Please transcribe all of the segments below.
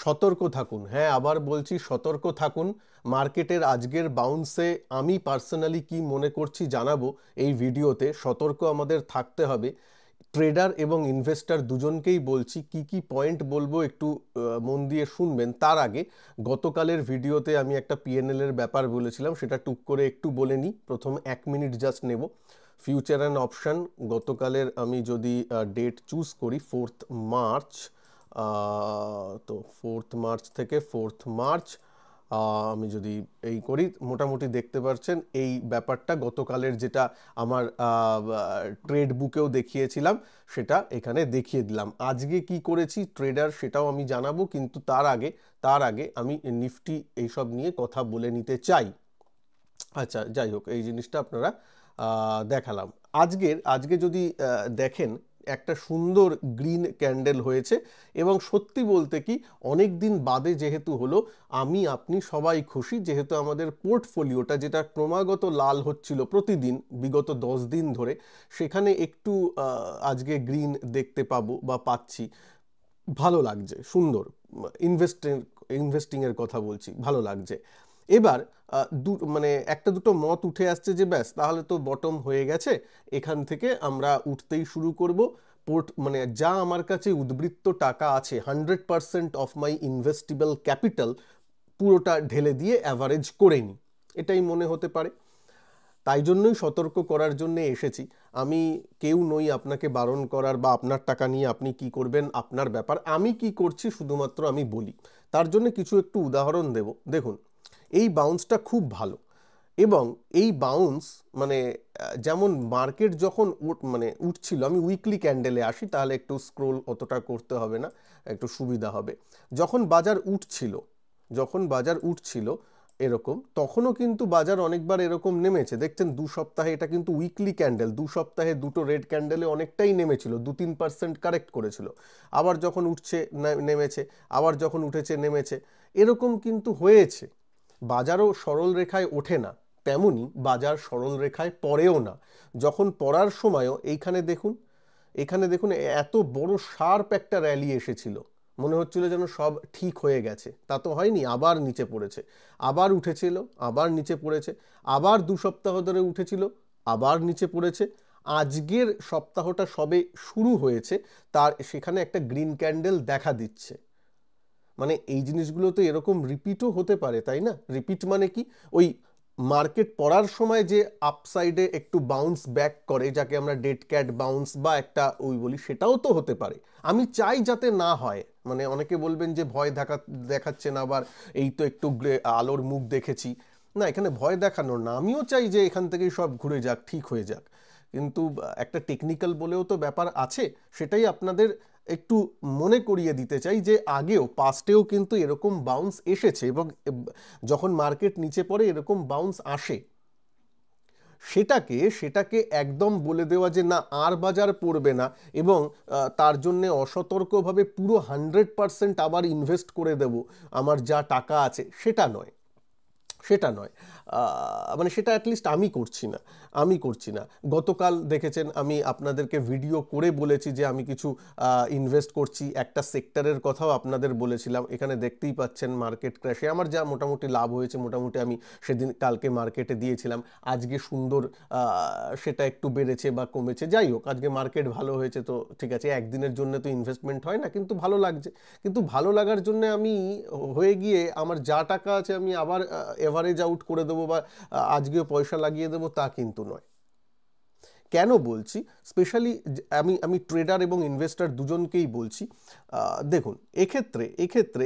সতর্ক থাকুন। হ্যাঁ, আবার বলছি সতর্ক থাকুন। মার্কেটের আজকের বাউন্সে আমি পার্সোনালি কি মনে করছি জানাবো এই ভিডিওতে। সতর্ক আমাদের থাকতে হবে। ট্রেডার এবং ইনভেস্টর দুজনকেই বলছি, কি কি পয়েন্ট বলবো একটু মন দিয়ে শুনবেন। তার আগে গতকালের ভিডিওতে আমি একটা পিএনএল এর ব্যাপার বলেছিলাম, সেটা টুক করে একটু বলে নিই। প্রথম 1 মিনিট জাস্ট নেব। ফিউচার অ্যান্ড অপশান গতকালের আমি যদি ডেট চুজ করি 4th মার্চ, তো 4th মার্চ থেকে 4th মার্চ আমি যদি এই করি, মোটামুটি দেখতে পাচ্ছেন এই ব্যাপারটা গতকালের যেটা আমার ট্রেড বুকেও দেখিয়েছিলাম সেটা এখানে দেখিয়ে দিলাম। আজকে কি করেছি ট্রেডার সেটাও আমি জানাবো, কিন্তু তার আগে আমি নিফটি এইসব নিয়ে কথা বলে নিতে চাই। আচ্ছা, যাই হোক, এই জিনিসটা আপনারা দেখালাম। আজকে যদি দেখেন, একটা সুন্দর গ্রিন ক্যান্ডেল হয়েছে এবং সত্যি বলতে কি অনেক দিন বাদে যেহেতু হলো, আমি আপনি সবাই খুশি, যেহেতু আমাদের পোর্টফোলিওটা যেটা ক্রমাগত লাল হচ্ছিল প্রতিদিন বিগত 10 দিন ধরে, সেখানে একটু আজকে গ্রিন দেখতে পাবো বা পাচ্ছি। ভালো লাগছে, সুন্দর। ইনভেস্টিংয়ের কথা বলছি, ভালো লাগছে। এবার মানে একটা দুটো মত উঠে আসছে যে ব্যাস তাহলে তো বটম হয়ে গেছে, এখান থেকে আমরা উঠতেই শুরু করব। মানে যা আমার কাছে উদ্বৃত্ত টাকা আছে, 100% অফ মাই ইনভেস্টিবল ক্যাপিটাল পুরোটা ঢেলে দিয়ে অ্যাভারেজ করে নিই, এটাই মনে হতে পারে। তাই জন্যই সতর্ক করার জন্য এসেছি। আমি কেউ নই আপনাকে বারণ করার, বা আপনার টাকা নিয়ে আপনি কি করবেন আপনার ব্যাপার। আমি কি করছি শুধুমাত্র আমি বলি। তার জন্য কিছু একটু উদাহরণ দেব। দেখুন, এই বাউন্সটা খুব ভালো, এবং এই বাউন্স মানে যেমন মার্কেট যখন মানে উঠছিল, আমি উইকলি ক্যান্ডেলে আসি তাহলে একটু স্ক্রোল অতটা করতে হবে না, একটু সুবিধা হবে। যখন বাজার উঠছিল এরকম, তখনও কিন্তু বাজার অনেকবার এরকম নেমেছে। দেখছেন 2 সপ্তাহে, এটা কিন্তু উইকলি ক্যান্ডেল, 2 সপ্তাহে দুটো রেড ক্যান্ডেলে অনেকটাই নেমেছিল, 2-3% কারেক্ট করেছিল। আবার যখন উঠছে নেমেছে, আবার যখন উঠেছে নেমেছে, এরকম কিন্তু হয়েছে। বাজারও সরল রেখায় ওঠে না, তেমনি বাজার সরল রেখায় পড়েও না। যখন পড়ার সময়ও এখানে দেখুন এত বড় শার্প একটা র্যালি এসেছিল, মনে হচ্ছিল যেন সব ঠিক হয়ে গেছে। তা তো হয়নি, আবার নিচে পড়েছে, আবার উঠেছিল, আবার নিচে পড়েছে, আবার 2 সপ্তাহ ধরে উঠেছিল, আবার নিচে পড়েছে। আজকের সপ্তাহটা সবে শুরু হয়েছে, তার সেখানে একটা গ্রিন ক্যান্ডেল দেখা দিচ্ছে। মানে এই জিনিসগুলো তো এরকম রিপিটও হতে পারে, তাই না? রিপিট মানে কি, ওই মার্কেট পড়ার সময় যে আপসাইডে একটু বাউন্স ব্যাক করে, যাকে আমরা ডেড ক্যাট বাউন্স বা একটা ওই বলি, সেটাও তো হতে পারে। আমি চাই যাতে না হয়। মানে অনেকে বলবেন যে ভয় দেখাচ্ছেন, আবার এই তো একটু আলোর মুখ দেখেছি। না, এখানে ভয় দেখানোর না, আমিও চাই যে এখান থেকেই সব ঘুরে যাক, ঠিক হয়ে যাক, কিন্তু একটা টেকনিক্যাল বলেও তো ব্যাপার আছে। সেটাই আপনাদের একটু মনে করিয়ে দিতে চাই যে আগেও পাস্টেও কিন্তু এরকম বাউন্স এসেছে, এবং যখন মার্কেট নিচে পড়ে এরকম বাউন্স আসে। সেটাকে একদম বলে দেওয়া যে না আর বাজার পড়বে না, এবং তার জন্যে অসতর্কভাবে পুরো 100% আবার ইনভেস্ট করে দেব আমার যা টাকা আছে, সেটা নয়। মানে সেটা অ্যাটলিস্ট আমি করছি না। গতকাল দেখেছেন আমি আপনাদেরকে ভিডিও করে বলেছি যে আমি কিছু ইনভেস্ট করছি, একটা সেক্টরের কথাও আপনাদের বলেছিলাম। এখানে দেখতেই পাচ্ছেন মার্কেট ক্র্যাশে আমার যা মোটামুটি লাভ হয়েছে, মোটামুটি আমি সেদিন কালকে মার্কেটে দিয়েছিলাম। আজকে সুন্দর সেটা একটু বেড়েছে বা কমেছে, যাই হোক আজকে মার্কেট ভালো হয়েছে, তো ঠিক আছে। একদিনের জন্য তো ইনভেস্টমেন্ট হয় না, কিন্তু ভালো লাগছে। কিন্তু ভালো লাগার জন্য আমি হয়ে গিয়ে আমার যা টাকা আছে আমি আবার এভারেজ আউট করে দেবো, বা আজকেও পয়সা লাগিয়ে দেবো, তা কিন্তু নয়। কেন বলছি? স্পেশালি আমি ট্রেডার এবং ইনভেস্টর দুজনকেই বলছি। দেখুন, এক্ষেত্রে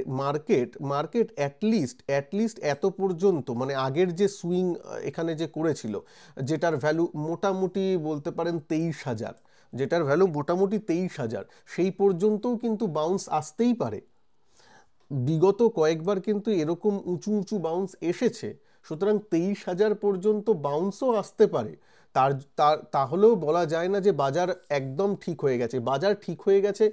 মার্কেট অ্যাটলিস্ট এত পর্যন্ত, মানে আগের যে সুইং এখানে যে করেছিল, যেটার ভ্যালু মোটামুটি বলতে পারেন 23,000, সেই পর্যন্তও কিন্তু বাউন্স আসতেই পারে। বিগত কয়েকবার কিন্তু এরকম উঁচু উঁচু বাউন্স এসেছে, সুতরাং 23,000 পর্যন্ত বাউন্সও আসতে পারে। তাহলেও বলা যায় না যে বাজার একদম ঠিক হয়ে গেছে। বাজার ঠিক হয়ে গেছে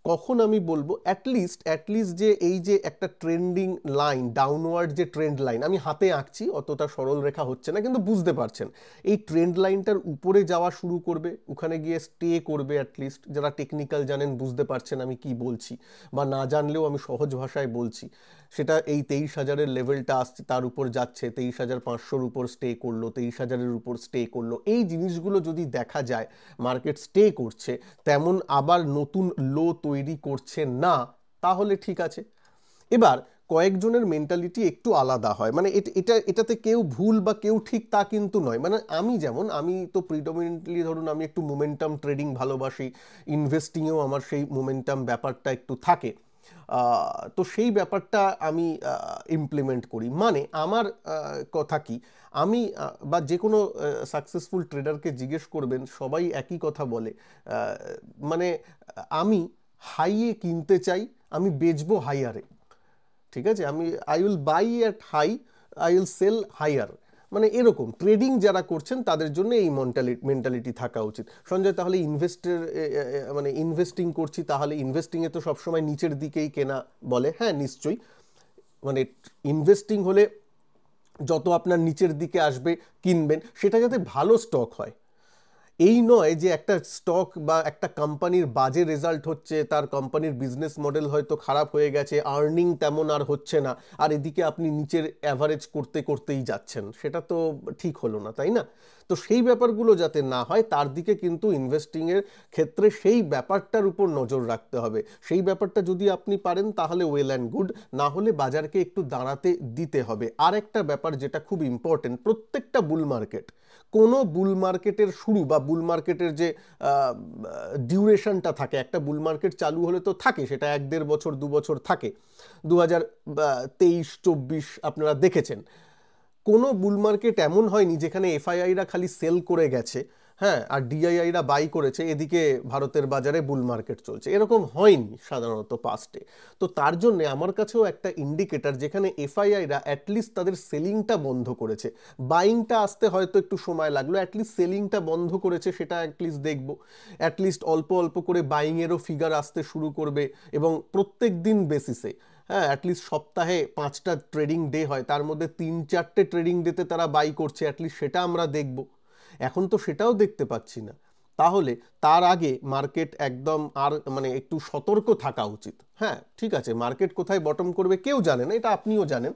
কখন আমি বলবো অ্যাটলিস্ট যে এই যে একটা ট্রেন্ডিং লাইন, ডাউনওয়ার্ড যে ট্রেন্ড লাইন, আমি হাতে আঁকছি, অতটা সরল রেখা হচ্ছে না কিন্তু বুঝতে পারছেন, এই ট্রেন্ড লাইনটার উপরে যাওয়া শুরু করবে, ওখানে গিয়ে স্টে করবে। অ্যাটলিস্ট যারা টেকনিক্যাল জানেন বুঝতে পারছেন আমি কি বলছি, বা না জানলেও আমি সহজ ভাষায় বলছি, সেটা এই 23,000-এর লেভেলটা আসছে, তার উপর যাচ্ছে, 23,500-র উপর স্টে করলো, 23,000-এর উপর স্টে করলো, এই জিনিসগুলো যদি দেখা যায় মার্কেট স্টে করছে, তেমন আবার নতুন লো তৈরি করছে না, তাহলে ঠিক আছে। এবার কয়েকজনের মেন্টালিটি একটু আলাদা হয়, মানে এটাতে কেউ ভুল বা কেউ ঠিক তা কিন্তু নয়। মানে আমি তো প্রিডমিনেন্টলি ধরুন আমি একটু মোমেন্টাম ট্রেডিং ভালোবাসি, ইনভেস্টিংয়েও আমার সেই মোমেন্টাম ব্যাপারটা একটু থাকে, তো সেই ব্যাপারটা আমি ইমপ্লিমেন্ট করি। মানে আমার কথা কি, আমি বা যে কোনো সাকসেসফুল ট্রেডারকে জিজ্ঞেস করবেন, সবাই একই কথা বলে, মানে আমি হাইয়ে কিনতে চাই, আমি বেচবো হাইয়ারে। ঠিক আছে, I will buy at high, I will sell higher, মানে এরকম ট্রেডিং যারা করছেন তাদের জন্য এই মেন্টালিটি থাকা উচিত। সঞ্জয়, তাহলে মানে ইনভেস্টিং করছি, তাহলে ইনভেস্টিংয়ে তো সবসময় নিচের দিকেই কেনা বলে। হ্যাঁ নিশ্চয়ই, মানে ইনভেস্টিং হলে যত আপনার নিচের দিকে আসবে কিনবেন, সেটা যাতে ভালো স্টক হয়। এই নয় যে একটা স্টক বা একটা কোম্পানির বাজে রেজাল্ট হচ্ছে, তার কোম্পানির বিজনেস মডেল হয়তো খারাপ হয়ে গেছে, আর্নিং তেমন আর হচ্ছে না, আর এদিকে আপনি নিচের অ্যাভারেজ করতেই যাচ্ছেন, সেটা তো ঠিক হলো না, তাই না? তো সেই ব্যাপারগুলো যাতে না হয় তার দিকে কিন্তু ইনভেস্টিংয়ের ক্ষেত্রে সেই ব্যাপারটার উপর নজর রাখতে হবে। সেই ব্যাপারটা যদি আপনি পারেন তাহলে ওয়েল অ্যান্ড গুড, না হলে বাজারকে একটু দাঁড়াতে দিতে হবে। আর একটা ব্যাপার যেটা খুব ইম্পর্টেন্ট, প্রত্যেকটা বুল মার্কেট, কোনো বুল মার্কেটের শুরু বা বুল মার্কেটের যে ডিউরেশনটা থাকে, একটা বুল মার্কেট চালু হলে তো থাকে সেটা 1-1.5 বছর 2 বছর থাকে। 2023-24 আপনারা দেখেছেন, কোনো বুল মার্কেট এমন হয়নি যেখানে এফআইআইরা খালি সেল করে গেছে, হ্যাঁ, আর ডিআইআইরা বাই করেছে, এদিকে ভারতের বাজারে বুল মার্কেট চলছে, এরকম হয়নি সাধারণত পাস্টে। তো তার জন্য আমার কাছেও একটা ইন্ডিকেটর, যেখানে এফআইআইরা অ্যাটলিস্ট তাদের সেলিংটা বন্ধ করেছে, বাইংটা আসতে হয়তো একটু সময় লাগলো, অ্যাটলিস্ট সেলিংটা বন্ধ করেছে, সেটা অ্যাটলিস্ট দেখবো। অ্যাটলিস্ট অল্প অল্প করে বাইংয়েরও ফিগার আসতে শুরু করবে, এবং প্রত্যেক দিন বেসিসে, হ্যাঁ, অ্যাটলিস্ট সপ্তাহে 5টা ট্রেডিং ডে হয়, তার মধ্যে 3-4টে ট্রেডিং ডেতে তারা বাই করছে, অ্যাটলিস্ট সেটা আমরা দেখব। এখন তো সেটাও দেখতে পাচ্ছি না। তাহলে তার আগে মার্কেট একদম আর মানে একটু সতর্ক থাকা উচিত। হ্যাঁ ঠিক আছে, মার্কেট কোথায় বটম করবে কেউ জানে না, এটা আপনিও জানেন,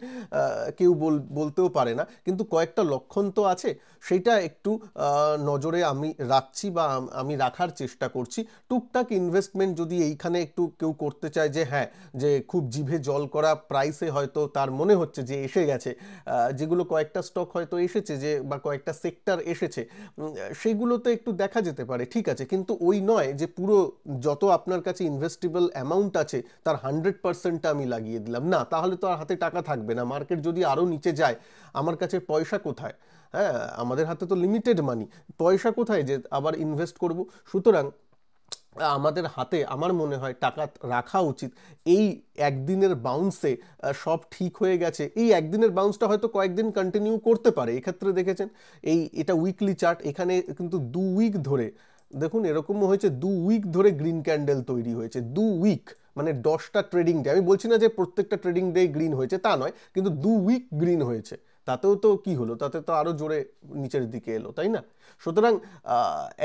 কেউ বলতেও পারে না, কিন্তু কয়েকটা লক্ষণ তো আছে, সেটা একটু নজরে আমি রাখছি বা আমি রাখার চেষ্টা করছি। টুকটাক ইনভেস্টমেন্ট যদি এইখানে একটু কেউ করতে চায়, যে হ্যাঁ, যে খুব জিভে জল করা প্রাইসে হয়তো তার মনে হচ্ছে যে এসে গেছে, যেগুলো কয়েকটা স্টক হয়তো এসেছে, যে বা কয়েকটা সেক্টর এসেছে, সেগুলোতে একটু দেখা যেতে পারে, ঠিক আছে, কিন্তু ওই নয় যে পুরো যত আপনার কাছে ইনভেস্টেবল অ্যামাউন্ট আছে তার 100%টা আমি লাগিয়ে দিলাম, না, তাহলে তো আর হাতে টাকা থাকবে না। মার্কেট যদি আরও নিচে যায়, আমার কাছে পয়সা কোথায়? হ্যাঁ, আমাদের হাতে তো লিমিটেড মানি, পয়সা কোথায় যে আবার ইনভেস্ট করব? সুতরাং আমাদের হাতে আমার মনে হয় টাকা রাখা উচিত। এই একদিনের বাউন্সে সব ঠিক হয়ে গেছে, এই একদিনের বাউন্সটা হয়তো কয়েকদিন কন্টিনিউ করতে পারে। এক্ষেত্রে দেখেছেন এটা উইকলি চার্ট, এখানে কিন্তু 2 উইক ধরে দেখুন, এরকমও হয়েছে 2 উইক ধরে গ্রিন ক্যান্ডেল তৈরি হয়েছে, 2 উইক, মানে 10টা ট্রেডিং ডে। আমি বলছি না যে প্রত্যেকটা ট্রেডিং ডে গ্রিন হয়েছে, তা নয়, কিন্তু 2 উইক গ্রিন হয়েছে, তাতেও তো কি হলো, তাতে তো আরো জোরে নিচের দিকে এলো, তাই না? সুতরাং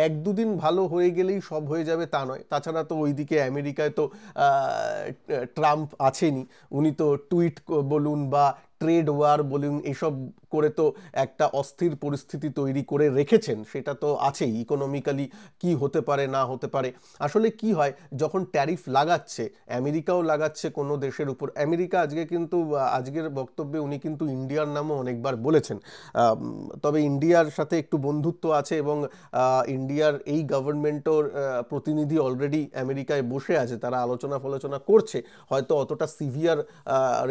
1-2 দিন ভালো হয়ে গেলেই সব হয়ে যাবে তা নয়। তাছাড়া তো ওইদিকে আমেরিকায় তো ট্রাম্প আছেনই, উনি তো টুইট বলুন বা ট্রেড ওয়ার বলুন, এসব করে তো একটা অস্থির পরিস্থিতি তৈরি করে রেখেছেন, সেটা তো আছেই। ইকোনমিক্যালি কি হতে পারে না হতে পারে, আসলে কি হয় যখন ট্যারিফ লাগাচ্ছে, আমেরিকাও লাগাচ্ছে কোনো দেশের উপর, আমেরিকা আজকে কিন্তু আজকের বক্তব্যে উনি কিন্তু ইন্ডিয়ার নামও অনেকবার বলেছেন, তবে ইন্ডিয়ার সাথে একটু বন্ধুত্ব আছে, এবং ইন্ডিয়ার এই গভর্নমেন্টর প্রতিনিধি অলরেডি আমেরিকায় বসে আছে, তারা আলোচনা করছে, হয়তো অতটা সিভিয়ার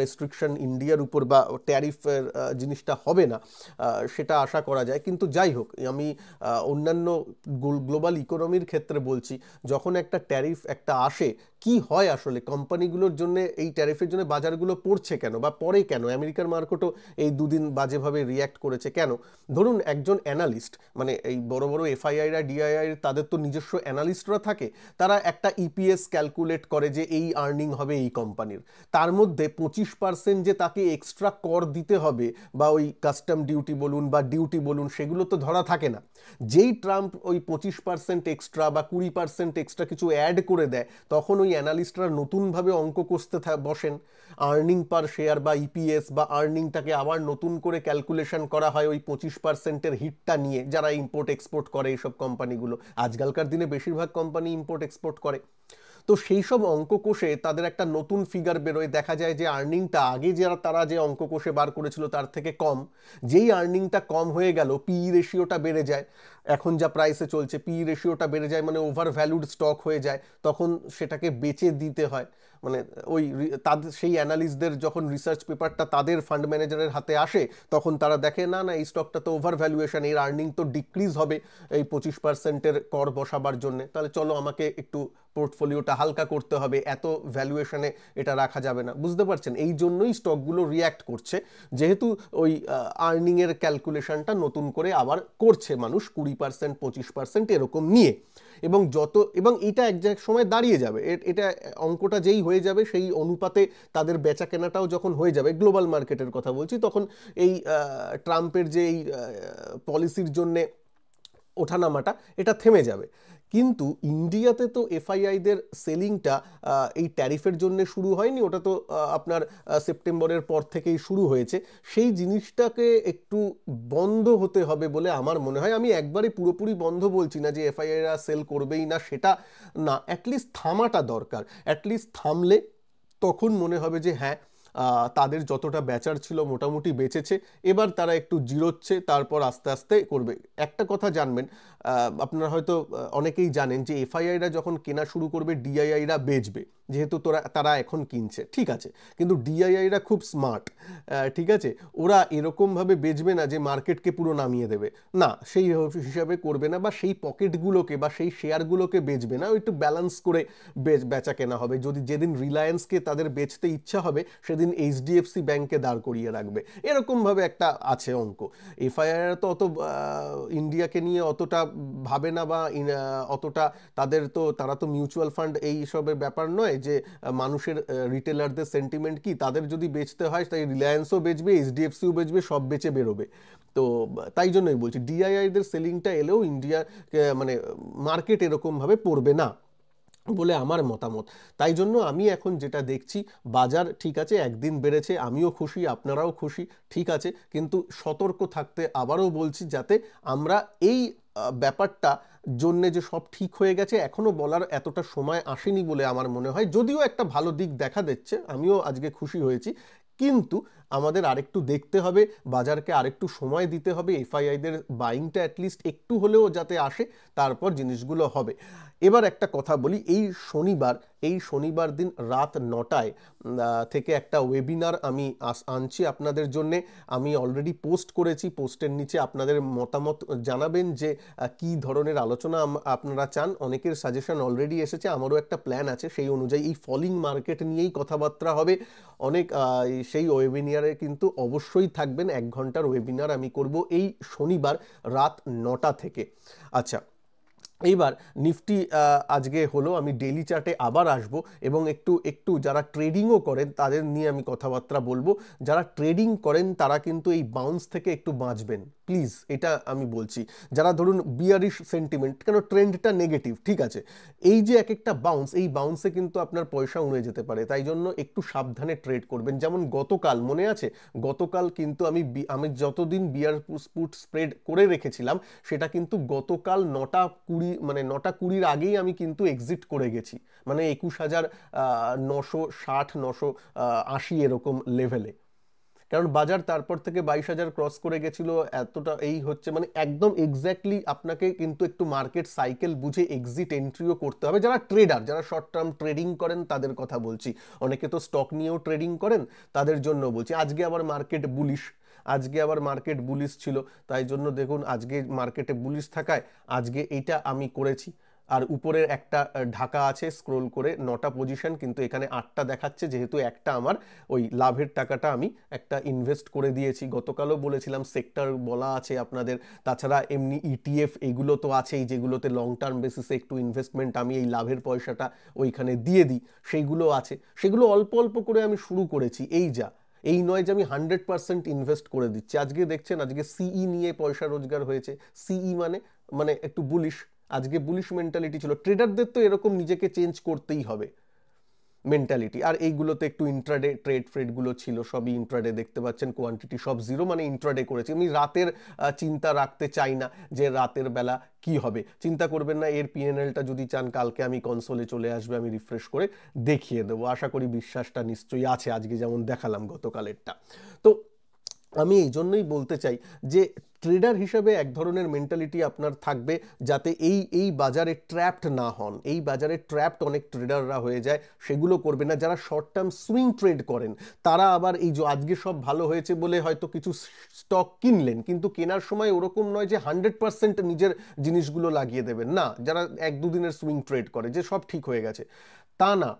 রেস্ট্রিকশন ইন্ডিয়ার উপর বা ট্যারিফের জিনিসটা হবে না সেটা আশা করা যায়। কিন্তু যাই হোক, আমি অন্যান্য গ্লোবাল ইকোনমির ক্ষেত্রে বলছি, যখন একটা ট্যারিফ একটা আসে, কি হয় আসলে কোম্পানিগুলোর জন্য, এই ট্যারিফের জন্য বাজারগুলো পড়ছে কেন বা পড়ে কেন? আমেরিকার মার্কেটও এই দুদিন বাজেভাবে রিয়্যাক্ট করেছে কেন? ধরুন একজন অ্যানালিস্ট, মানে এই বড় বড় এফআইআইরা ডিআইআই তাদের তো নিজস্ব অ্যানালিস্টরা থাকে, তারা একটা ইপিএস ক্যালকুলেট করে যে এই আর্নিং হবে এই কোম্পানির, তার মধ্যে 25% যে তাকে এক্সট্রা কর দিতে হবে বা ওই কাস্টম ডিউটি বলুন বা ডিউটি বলুন, সেগুলো তো ধরা থাকে না। যেই ট্রাম্প ওই 25% এক্সট্রা বা 20% এক্সট্রা কিছু অ্যাড করে দেয়, তখন ওই অ্যানালিস্টরা নতুনভাবে অঙ্ক কষতে বসেন। আর্নিং পার শেয়ার বা ইপিএস বা আর্নিংটাকে আবার নতুন করে ক্যালকুলেশন করা হয় ওই 25%-এর হিটটা নিয়ে, যারা ইম্পোর্ট এক্সপোর্ট করে এইসব কোম্পানিগুলো। আজকালকার দিনে বেশিরভাগ কোম্পানি ইম্পোর্ট এক্সপোর্ট করে। তো সেই সব অঙ্ক কোষে তাদের একটা নতুন ফিগার বেরোয়, দেখা যায় যে আর্নিংটা আগে যারা তারা যে অঙ্ক কোষে বার করেছিল তার থেকে কম। যেই আর্নিংটা কম হয়ে গেল, পিই রেশিওটা বেড়ে যায়, এখন যা প্রাইসে চলছে পিই রেশিওটা বেড়ে যায়, মানে ওভার ভ্যালুড স্টক হয়ে যায়, তখন সেটাকে বেচে দিতে হয়। মানে ওই তাদের সেই অ্যানালিস্টদের যখন রিসার্চ পেপারটা তাদের ফান্ড ম্যানেজারের হাতে আসে, তখন তারা দেখে না না এই স্টকটা তো ওভার ভ্যালুয়েশন, এর আর্নিং তো ডিক্রিজ হবে এই 25%-এর কর বসাবার জন্য, তাহলে চলো আমাকে একটু পোর্টফোলিওটা হালকা করতে হবে, এত ভ্যালুয়েশনে এটা রাখা যাবে না। বুঝতে পারছেন? এই জন্যই স্টকগুলো রিয়্যাক্ট করছে, যেহেতু ওই আর্নিংয়ের ক্যালকুলেশনটা নতুন করে আবার করছে মানুষ 20% 25% এরকম নিয়ে। এবং এটা এক সময় দাঁড়িয়ে যাবে, এটা অঙ্কটা যেই হয়ে যাবে সেই অনুপাতে তাদের বেচা কেনাটাও যখন হয়ে যাবে, গ্লোবাল মার্কেটের কথা বলছি, তখন এই ট্রাম্পের যে এই পলিসির জন্যে ওঠানামাটা এটা থেমে যাবে। কিন্তু ইন্ডিয়াতে তো এফআইআইদের সেলিংটা এই ট্যারিফের জন্য শুরু হয়নি, ওটা তো আপনার সেপ্টেম্বরের পর থেকেই শুরু হয়েছে। সেই জিনিসটাকে একটু বন্ধ হতে হবে বলে আমার মনে হয়। আমি একবারে পুরোপুরি বন্ধ বলছি না যে এফআইআইরা সেল করবেই না, সেটা না, অ্যাটলিস্ট থামাটা দরকার। অ্যাটলিস্ট থামলে তখন মনে হবে যে হ্যাঁ, তাদের যতটা বেচার ছিল মোটামুটি বেচেছে, এবার তারা একটু জিরোচ্ছে, তারপর আস্তে আস্তে করবে। একটা কথা জানবেন, আপনারা হয়তো অনেকেই জানেন যে এফআইআইরা যখন কেনা শুরু করবে ডিআইআইরা বেচবে, যেহেতু তারা এখন কিনছে, ঠিক আছে। কিন্তু ডিআইআইরা খুব স্মার্ট, ঠিক আছে, ওরা এরকমভাবে বেচবে না যে মার্কেটকে পুরো নামিয়ে দেবে, না, সেই হিসাবে করবে না, বা সেই পকেটগুলোকে বা সেই শেয়ারগুলোকে বেচবে না, একটু ব্যালেন্স করে বেচা কেনা হবে। যদি যেদিন রিলায়েন্সকে তাদের বেচতে ইচ্ছা হবে, সেদিন এইচডিএফসি ব্যাংকে দাঁড় করিয়ে রাখবে, এরকমভাবে একটা আছে অঙ্ক। এফআইআর তো অত ইন্ডিয়াকে নিয়ে অতটা ভাবে না, বা অতটা তারা তো মিউচুয়াল ফান্ড এই সবের ব্যাপার নয় যে মানুষের রিটেলারদের সেন্টিমেন্ট কি, তাদের যদি বেচতে হয় তাই রিলায়েন্সও বেচবে, এইচডিএফসিও বেচবে, সব বেচে বেরোবে। তো তাই জন্যই বলছি ডিআইআইদের সেলিংটা এলেও ইন্ডিয়া মানে মার্কেট এরকমভাবে পড়বে না বলে আমার মতামত। তাই জন্য আমি এখন যেটা দেখছি, বাজার ঠিক আছে একদিন বেড়েছে, আমিও খুশি, আপনারাও খুশি, ঠিক আছে, কিন্তু সতর্ক থাকতে আবারও বলছি, যাতে আমরা এই ব্যাপারটা জন্যে যে সব ঠিক হয়ে গেছে এখনো বলার এতটা সময় আসেনি বলে আমার মনে হয়। যদিও একটা ভালো দিক দেখা দিচ্ছে, আমিও আজকে খুশি হয়েছি, কিন্তু আমাদের আরেকটু দেখতে হবে, বাজারকে আরেকটু সময় দিতে হবে, এফআইআইদের বাইংটা অ্যাটলিস্ট একটু হলেও যাতে আসে, তারপর জিনিসগুলো হবে। এবার একটা কথা বলি, এই শনিবার দিন রাত 9টায় থেকে একটা ওয়েবিনার আমি আনছি আপনাদের জন্যে। আমি অলরেডি পোস্ট করেছি, পোস্টের নিচে আপনাদের মতামত জানাবেন যে কি ধরনের আলোচনা আপনারা চান। অনেকের সাজেশন অলরেডি এসেছে, আমারও একটা প্ল্যান আছে, সেই অনুযায়ী এই ফলিং মার্কেট নিয়েই কথাবার্তা হবে অনেক। সেই ওয়েবিনারে কিন্তু অবশ্যই থাকবেন, 1 ঘন্টার ওয়েবিনার আমি করব এই শনিবার রাত 9টা থেকে। আচ্ছা, এইবার নিফটি আজকে হলো, আমি ডেইলি চার্টে আবার আসব এবং একটু যারা ট্রেডিংও করেন তাদের নিয়ে আমি কথাবার্তা বলবো। যারা ট্রেডিং করেন তারা কিন্তু এই বাউন্স থেকে একটু বাঁচবেন প্লিজ, এটা আমি বলছি। যারা ধরুন বিয়ারিশ সেন্টিমেন্ট, কেন ট্রেন্ডটা নেগেটিভ, ঠিক আছে, এই যে এক একটা বাউন্স, এই বাউন্সে কিন্তু আপনার পয়সা উড়ে যেতে পারে, তাই জন্য একটু সাবধানে ট্রেড করবেন। যেমন গতকাল মনে আছে, গতকাল কিন্তু আমি যতদিন বিয়ার পুট স্প্রেড করে রেখেছিলাম, সেটা কিন্তু গতকাল 9:20 মানে 9:20 আগেই আমি কিন্তু এক্সিট করে গেছি, মানে 21,960 980 এরকম লেভেলে। কারণ বাজার তারপর থেকে 22,000 ক্রস করে গেছিল, এতটা এই হচ্ছে, মানে একদম এক্স্যাক্টলি আপনাকে কিন্তু একটু মার্কেট সাইকেল বুঝে এক্সিট এন্ট্রিও করতে হবে। যারা ট্রেডার, যারা শর্ট টার্ম ট্রেডিং করেন তাদের কথা বলছি, অনেকে তো স্টক নিয়েও ট্রেডিং করেন, তাদের জন্য বলছি। আজকে আবার মার্কেট বুলিশ, আজকে আবার মার্কেট বুলিশ ছিল, তাই জন্য দেখুন আজকে মার্কেটে বুলিশ থাকায় আজকে এইটা আমি করেছি। আর উপরের একটা ঢাকা আছে স্ক্রোল করে 9টা পজিশন, কিন্তু এখানে 8টা দেখাচ্ছে, যেহেতু একটা আমার ওই লাভের টাকাটা আমি একটা ইনভেস্ট করে দিয়েছি। গতকালও বলেছিলাম সেক্টর বলা আছে আপনাদের, তাছাড়া এমনি ইটিএফ এগুলো তো আছেই, যেগুলোতে লং টার্ম বেসিসে একটু ইনভেস্টমেন্ট আমি এই লাভের পয়সাটা ওইখানে দিয়ে দিই, সেইগুলো আছে। সেগুলো অল্প অল্প করে আমি শুরু করেছি, এই যা, এই নয় যে আমি 100% ইনভেস্ট করে দিচ্ছি। আজকে দেখছেন আজকে সিই নিয়ে পয়সা রোজগার হয়েছে। সিই মানে মানে একটু বুলিশ, আজকে বুলিশ মেন্টালিটি ছিল। ট্রেডারদের তো এরকম নিজেকে চেঞ্জ করতেই হবে মেন্টালিটি। আর এইগুলোতে একটু ইন্ট্রাডে ট্রেডগুলো ছিল, সবই ইন্ট্রাডে দেখতে পাচ্ছেন, কোয়ান্টিটি সব জিরো, মানে ইন্ট্রাডে করেছি। আমি রাতের চিন্তা রাখতে চাই না যে রাতের বেলা কি হবে, চিন্তা করবেন না। এর পিএনএলটা যদি চান কালকে আমি কনসোলে চলে আসবে, আমি রিফ্রেশ করে দেখিয়ে দেবো। আশা করি বিশ্বাসটা নিশ্চয়ই আছে, আজকে যেমন দেখালাম গতকালেরটা। তো আমি এই জন্যই বলতে চাই যে ট্রেডার হিসেবে এক ধরনের মেন্টালিটি আপনার থাকবে, যাতে এই বাজারে ট্র্যাপড না হন। এই বাজারে ট্র্যাপড অনেক ট্রেডাররা হয়ে যায়, সেগুলো করবে না। যারা শর্ট টার্ম সুইং ট্রেড করেন তারা আবার এই যে আজকে সব ভালো হয়েছে বলে হয়তো কিছু স্টক কিনলেন, কিন্তু কেনার সময় ওরকম নয় যে 100% নিজের জিনিসগুলো লাগিয়ে দেবেন না। যারা 1-2 দিনের সুইং ট্রেড করে যে সব ঠিক হয়ে গেছে, তা না।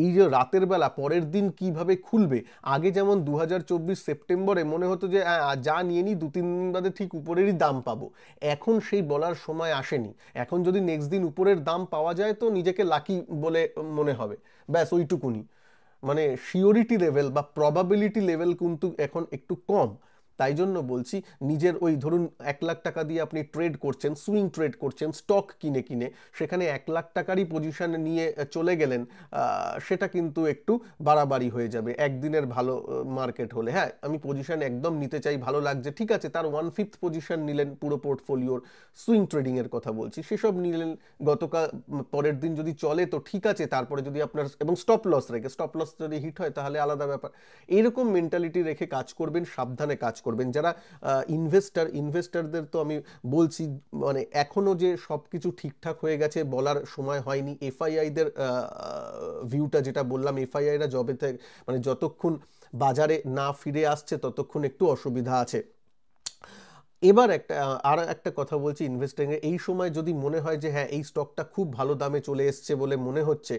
এই যে রাতের বেলা পরের দিন কিভাবে খুলবে, আগে যেমন 2024 সেপ্টেম্বরে মনে হতো যে যা নিয়ে নিই 2-3 দিন বাদে ঠিক উপরেরই দাম পাবো, এখন সেই বলার সময় আসেনি। এখন যদি নেক্সট দিন উপরের দাম পাওয়া যায় তো নিজেকে লাকি বলে মনে হবে, ব্যাস ওইটুকুনি। মানে শিওরিটি লেভেল বা প্রবাবিলিটি লেভেল কিন্তু এখন একটু কম। তাই জন্য বলছি, নিজের ওই ধরুন 1 লাখ টাকা দিয়ে আপনি ট্রেড করছেন, সুইং ট্রেড করছেন স্টক কিনে কিনে, সেখানে 1 লাখ টাকারই পজিশন নিয়ে চলে গেলেন, সেটা কিন্তু একটু বাড়াবাড়ি হয়ে যাবে একদিনের ভালো মার্কেট হলে। হ্যাঁ, আমি পজিশন একদম নিতে চাই, ভালো লাগছে, ঠিক আছে, তার 1/5 পজিশন নিলেন পুরো পোর্টফোলিওর, সুইং ট্রেডিংয়ের কথা বলছি, সেসব নিলেন। গতকাল পরের দিন যদি চলে তো ঠিক আছে, তারপরে যদি আপনার এবং স্টপ লস রেখে, স্টপ লস যদি হিট হয় তাহলে আলাদা ব্যাপার। এইরকম মেন্টালিটি রেখে কাজ করবেন, সাবধানে কাজ করবেন। যারা ইনভেস্টারদের তো আমি বলছি, মানে এখনো যে সব কিছু ঠিকঠাক হয়ে গেছে বলার সময় হয়নি। এফআইআইদের ভিউটা যেটা বললাম, এফআইআইরা জবে থেকে মানে যতক্ষণ বাজারে না ফিরে আসছে ততক্ষণ একটু অসুবিধা আছে। এবার আর একটা কথা বলছি ইনভেস্টিংয়ে, এই সময় যদি মনে হয় যে হ্যাঁ এই স্টকটা খুব ভালো দামে চলে এসছে বলে মনে হচ্ছে,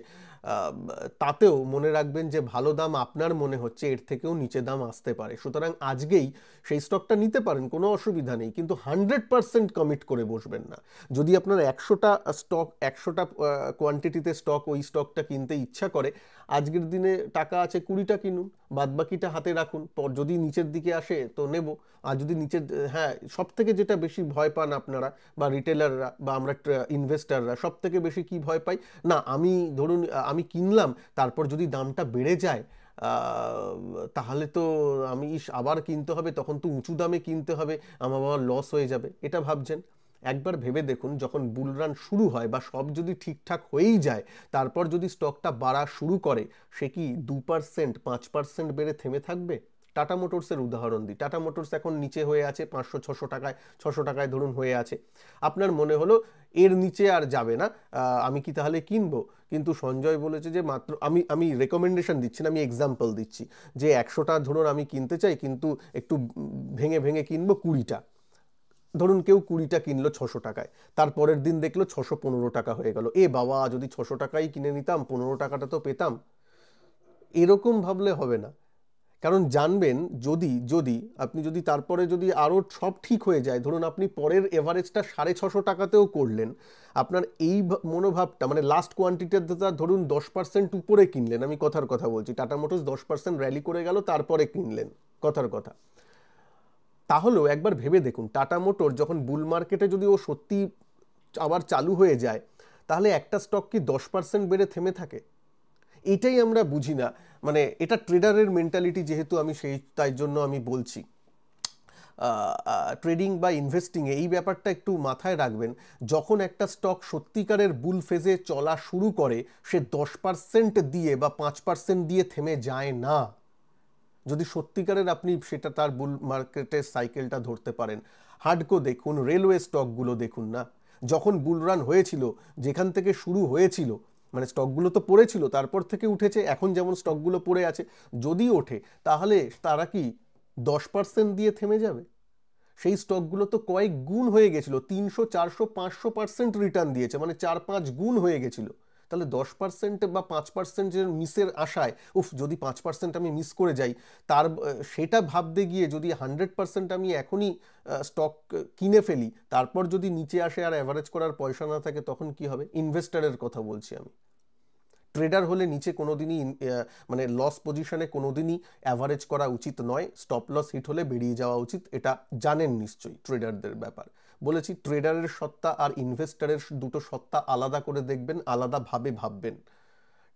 তাতেও মনে রাখবেন যে ভালো দাম আপনার মনে হচ্ছে, এর থেকেও নিচে দাম আসতে পারে। সুতরাং আজকেই সেই স্টকটা নিতে পারেন, কোনো অসুবিধা নেই, কিন্তু 100% কমিট করে বসবেন না। যদি আপনার 100টা কোয়ান্টিটিতে স্টক ওই স্টকটা কিনতে ইচ্ছা করে, আজকের দিনে টাকা আছে 20টা কিনুন, বাদবাকিটা হাতে রাখুন, পর যদি নিচের দিকে আসে তো নেব। আর যদি নিচের, হ্যাঁ, সব থেকে যেটা বেশি ভয় পান আপনারা বা রিটেলাররা বা আমরা ইনভেস্টাররা, সব থেকে বেশি কি ভয় পাই না, আমি ধরুন আমি কিনলাম, তারপর যদি দামটা বেড়ে যায় তাহলে তো আমি আবার কিনতে হবে, তখন তো উঁচু দামে কিনতে হবে, আমার আবার লস হয়ে যাবে, এটা ভাবছেন। একবার ভেবে দেখুন, যখন বুল রান শুরু হয় বা সব যদি ঠিকঠাক হয়েই যায়, তারপর যদি স্টকটা বাড়া শুরু করে, সে কি 2%, 5% বেড়ে থেমে থাকবে? টাটা মোটরসের উদাহরণ দিই। টাটা মোটরস এখন নিচে হয়ে আছে 500-600 টাকায়, 600 টাকায় ধরুন হয়ে আছে। আপনার মনে হলো এর নিচে আর যাবে না, আমি কি তাহলে কিনবো? কিন্তু সঞ্জয় বলেছে যে মাত্র, আমি রেকমেন্ডেশন দিচ্ছি না, আমি এক্সাম্পল দিচ্ছি, যে 100টা ধরুন আমি কিনতে চাই, কিন্তু একটু ভেঙে ভেঙে কিনবো 20টা। ধরুন কেউ 20টা কিনলো 600 টাকায়, তারপরের দিন দেখলো 615 টাকা হয়ে গেল, এ বাবা, যদি 600 টাকাই কিনে নিতাম 15 টাকাটা তো পেতাম। এরকম ভাবলে হবে না। কারণ জানবেন, যদি আপনি যদি তারপরে যদি আরও সব ঠিক হয়ে যায়, ধরুন আপনি পরের এভারেজটা 650 টাকাতেও করলেন, আপনার এই মনোভাবটা, মানে লাস্ট কোয়ান্টিটিটা ধরুন 10% উপরে কিনলেন, আমি কথার কথা বলছি, টাটা মোটরস 10% র্যালি করে গেল, তারপরে কিনলেন, কথার কথা, তাহলেও একবার ভেবে দেখুন, টাটা মোটর যখন বুল মার্কেটে যদি ও সত্যি আবার চালু হয়ে যায়, তাহলে একটা স্টক কি 10% বেড়ে থেমে থাকে? এটাই আমরা বুঝি না। মানে এটা ট্রেডারের মেন্টালিটি, যেহেতু আমি তাই জন্য আমি বলছি, ট্রেডিং বা ইনভেস্টিংয়ে এই ব্যাপারটা একটু মাথায় রাখবেন। যখন একটা স্টক সত্যিকারের বুল ফেজে চলা শুরু করে, সে 10% দিয়ে বা 5% দিয়ে থেমে যায় না। যদি সত্যিকারের আপনি সেটা তার বুল মার্কেটের সাইকেলটা ধরতে পারেন। হাডকো দেখুন, রেলওয়ে স্টকগুলো দেখুন না, যখন বুল রান হয়েছিল, যেখান থেকে শুরু হয়েছিল, মানে স্টকগুলো তো পড়েছিল, তারপর থেকে উঠেছে, এখন যেমন স্টকগুলো পড়ে আছে, যদি ওঠে তাহলে তারা কি 10% দিয়ে থেমে যাবে? সেই স্টকগুলো তো কয়েক গুণ হয়ে গেছিল, 300, 400, 500% রিটার্ন দিয়েছে, মানে 4-5 গুণ হয়ে গেছিল। তাহলে 10% বা 5% মিসের আশায়, যদি 5% আমি মিস করে যাই, তার সেটা ভাবতে গিয়ে যদি 100% আমি এখনই স্টক কিনে ফেলি, তারপর যদি নিচে আসে আর অ্যাভারেজ করার পয়সা না থাকে, তখন কি হবে? ইনভেস্টারের কথা বলছি আমি। ট্রেডার হলে নিচে কোনোদিনই মানে লস পজিশনে কোনোদিনই অ্যাভারেজ করা উচিত নয়, স্টপ লস হিট হলে বেরিয়ে যাওয়া উচিত, এটা জানেন নিশ্চয়ই ট্রেডারদের ব্যাপার। বলেছি ট্রেডারের সত্তা আর ইনভেস্টারের দুটো সত্তা আলাদা করে দেখবেন, আলাদাভাবে ভাববেন,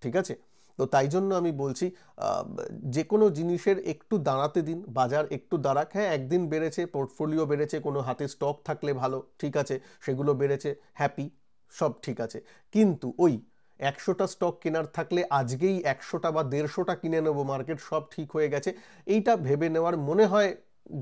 ঠিক আছে? তো তাই জন্য আমি বলছি যে কোনো জিনিসের একটু দাঁড়াতে দিন, বাজার একটু দাঁড়াক। হ্যাঁ, একদিন বেড়েছে, পোর্টফোলিও বেড়েছে, কোনো হাতে স্টক থাকলে ভালো, ঠিক আছে, সেগুলো বেড়েছে, হ্যাপি, সব ঠিক আছে। কিন্তু ওই 100টা স্টক কেনার থাকলে আজকেই 100টা বা 150টা কিনে নেবো, মার্কেট সব ঠিক হয়ে গেছে, এইটা ভেবে নেওয়ার মনে হয়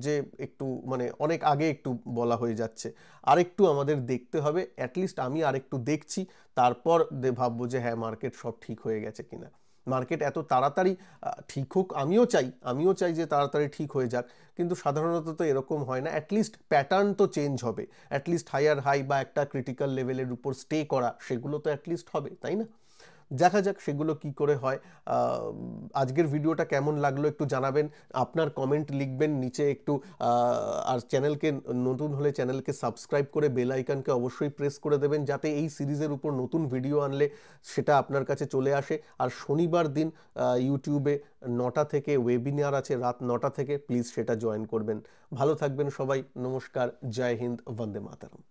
যে একটু মানে অনেক আগে একটু বলা হয়ে যাচ্ছে। আরেকটু আমাদের দেখতে হবে, অ্যাটলিস্ট আমি আরেকটু দেখছি, তারপর ভাববো যে হ্যাঁ মার্কেট সব ঠিক হয়ে গেছে কিনা। মার্কেট এত তাড়াতাড়ি ঠিক হোক আমিও চাই যে তাড়াতাড়ি ঠিক হয়ে যাক, কিন্তু সাধারণত তো এরকম হয় না। অ্যাটলিস্ট প্যাটার্ন তো চেঞ্জ হবে, অ্যাটলিস্ট হায়ার হাই বা একটা ক্রিটিক্যাল লেভেলের উপর স্টে করা, সেগুলো তো অ্যাটলিস্ট হবে, তাই না? দেখা যাক সেগুলো কি করে হয়। আজকের ভিডিওটা কেমন লাগলো একটু জানাবেন, আপনার কমেন্ট লিখবেন নিচে একটু। আর চ্যানেলকে নতুন হলে চ্যানেলকে সাবস্ক্রাইব করে বেল আইকনকে অবশ্যই প্রেস করে দেবেন, যাতে এই সিরিজের উপর নতুন ভিডিও আনলে সেটা আপনার কাছে চলে আসে। আর শনিবার দিন ইউটিউবে 9টা থেকে ওয়েবিনার আছে, রাত 9টা থেকে, প্লিজ সেটা জয়েন করবেন। ভালো থাকবেন সবাই, নমস্কার, জয় হিন্দ, বন্দে মাতরম।